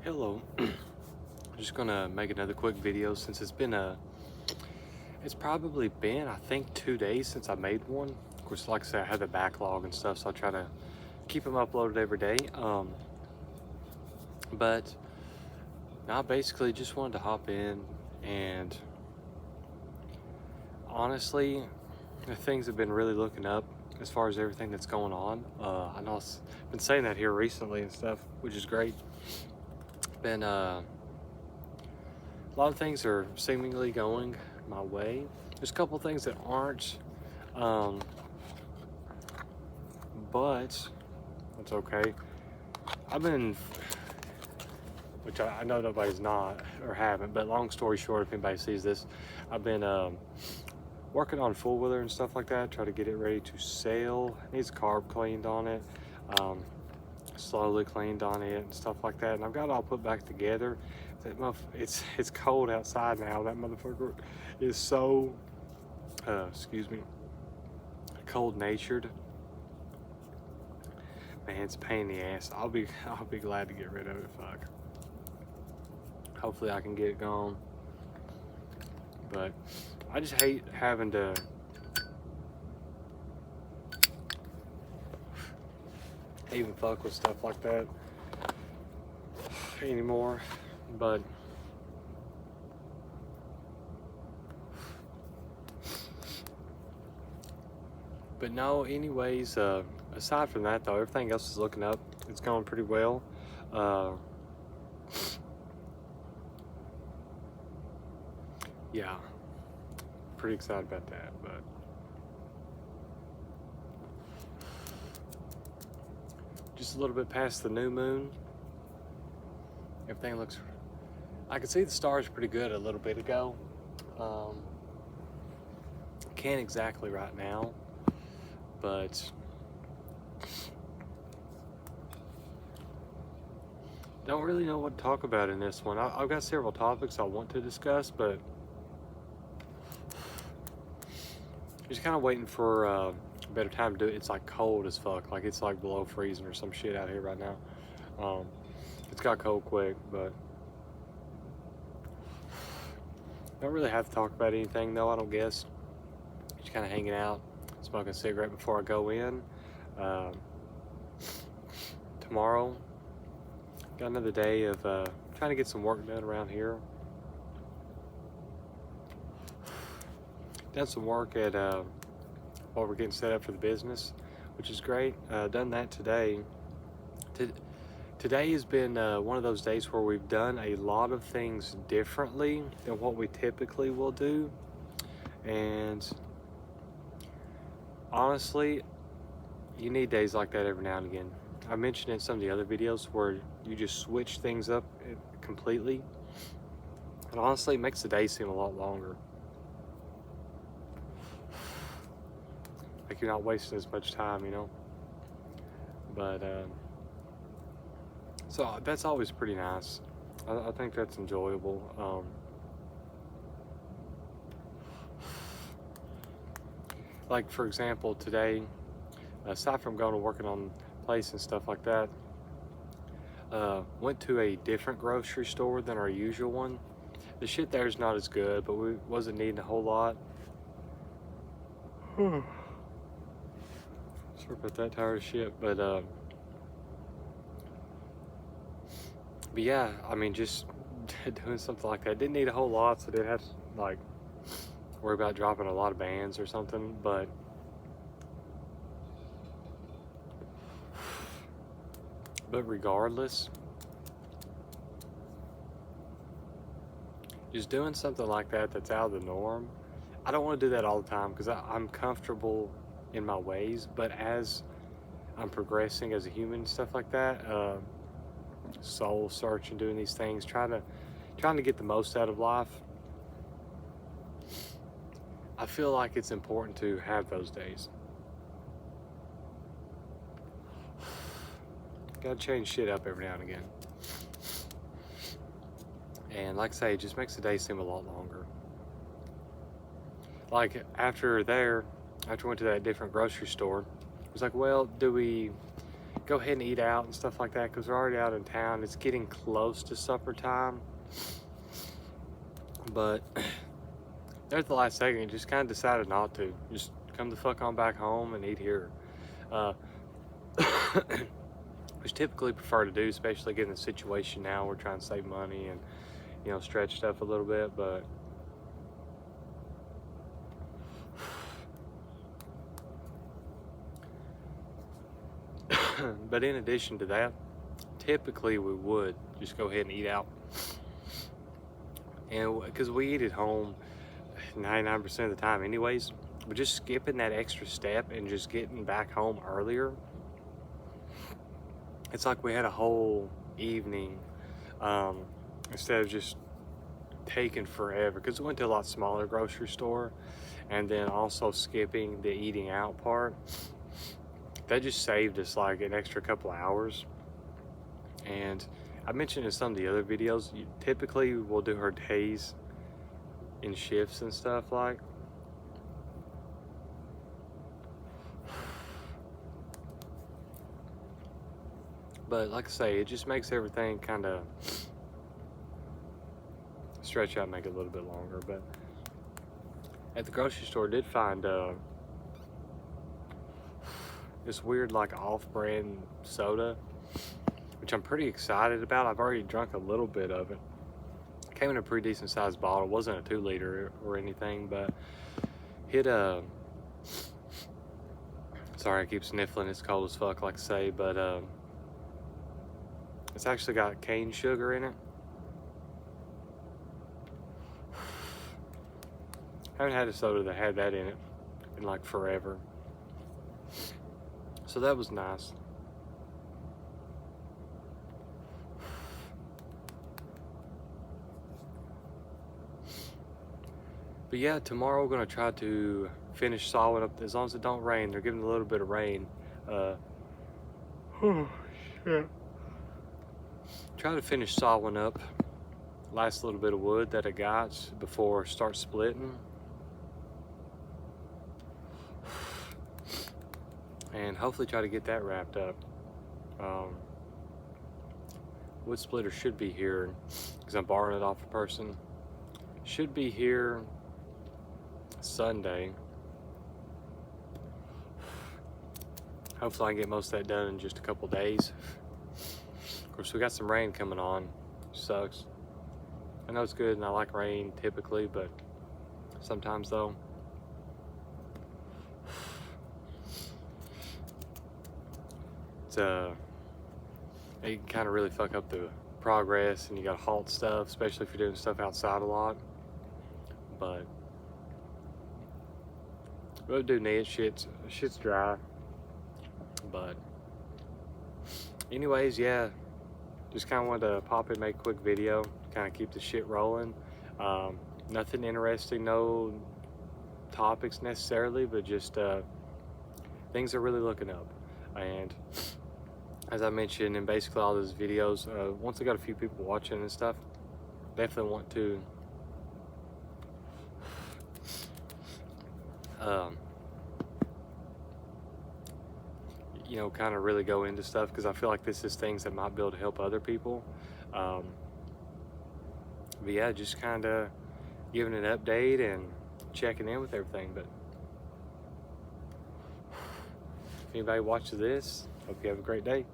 Hello. I'm just gonna make another quick video since it's probably been, I think, 2 days since I made one. Of course, like I said, I have the backlog and stuff, so I try to keep them uploaded every day. But I basically just wanted to hop in and honestly, the things have been really looking up as far as everything that's going on. I know I've been saying that here recently and stuff, which is great. Been a lot of things are seemingly going my way. There's a couple things that aren't, um, but it's okay. I've been, which I know nobody's not or haven't, but long story short, if anybody sees this, I've been working on full wheeler and stuff like that, try to get it ready to sail. Needs carb cleaned on it, um, slowly cleaned on it and stuff like that. And I've got it all put back together. It's cold outside now. That motherfucker is so excuse me, cold natured. Man, it's a pain in the ass. I'll be glad to get rid of it. Fuck. Hopefully I can get it gone. But I just hate having to even fuck with stuff like that anymore. But no, anyways, aside from that though, everything else is looking up. It's going pretty well. Uh, yeah, pretty excited about that. But just a little bit past the new moon, everything looks. I could see the stars pretty good a little bit ago. Um, can't exactly right now, but don't really know what to talk about in this one. I've got several topics I want to discuss, but just kind of waiting for a better time to do it. It's like cold as fuck. Like it's like below freezing or some shit out here right now. Um, it's got cold quick, but don't really have to talk about anything though, I don't guess. Just kind of hanging out, smoking a cigarette before I go in. Um, tomorrow, got another day of trying to get some work done around here. Done some work at while we're getting set up for the business, which is great. Done that today. Today has been one of those days where we've done a lot of things differently than what we typically will do. And honestly, you need days like that every now and again. I mentioned in some of the other videos where you just switch things up completely. And honestly, it makes the day seem a lot longer. Like you're not wasting as much time, you know? But, so that's always pretty nice. I think that's enjoyable. Like for example, today, aside from going to working on place and stuff like that, went to a different grocery store than our usual one. The shit there is not as good, but we wasn't needing a whole lot. Sorry about that, tired of shit, but yeah, I mean, just doing something like that. Didn't need a whole lot, so didn't have to like worry about dropping a lot of bands or something. But regardless, just doing something like that that's out of the norm. I don't want to do that all the time because I'm comfortable in my ways, but as I'm progressing as a human and stuff like that, soul searching, doing these things, trying to get the most out of life. I feel like it's important to have those days. Gotta change shit up every now and again. And like I say, it just makes the day seem a lot longer. Like after we went to that different grocery store, it was like, well, do we go ahead and eat out and stuff like that because we're already out in town. It's getting close to supper time, but there at the last second, just kind of decided not to. Just come the fuck on back home and eat here. Uh, which typically prefer to do, especially given the situation now. We're trying to save money and, you know, stretch stuff a little bit, but but in addition to that, typically we would just go ahead and eat out, and because we eat at home 99% of the time anyways, but just skipping that extra step and just getting back home earlier, it's like we had a whole evening instead of just taking forever, because we went to a lot smaller grocery store, and then also skipping the eating out part. That just saved us like an extra couple hours. And I mentioned in some of the other videos, typically we'll do her days in shifts and stuff like. But like I say, it just makes everything kind of stretch out and make it a little bit longer. But at the grocery store, I did find this weird like off-brand soda, which I'm pretty excited about. I've already drunk a little bit of it. Came in a pretty decent sized bottle. It wasn't a 2-liter or anything, but hit a, sorry I keep sniffling, it's cold as fuck like I say, but it's actually got cane sugar in it. Haven't had a soda that had that in it in like forever. So that was nice. But yeah, tomorrow we're gonna try to finish sawing up, as long as it don't rain. They're giving a little bit of rain. Oh shit. Try to finish sawing up last little bit of wood that I got before I start splitting. And hopefully try to get that wrapped up. Wood splitter should be here, because I'm borrowing it off a person. Should be here Sunday. Hopefully I can get most of that done in just a couple days. Of course, we got some rain coming on, which sucks. I know it's good and I like rain typically, but sometimes though, it's it can kind of really fuck up the progress, and you gotta halt stuff, especially if you're doing stuff outside a lot. But we'll do neat. Shit's dry. But anyways, yeah, just kind of wanted to pop in, make a quick video, kind of keep the shit rolling. Nothing interesting, no topics necessarily, but just things are really looking up. And as I mentioned in basically all those videos, once I got a few people watching and stuff, definitely want to you know, kind of really go into stuff, because I feel like this is things that might be able to help other people. But yeah, just kind of giving an update and checking in with everything. But if anybody watches this, hope you have a great day.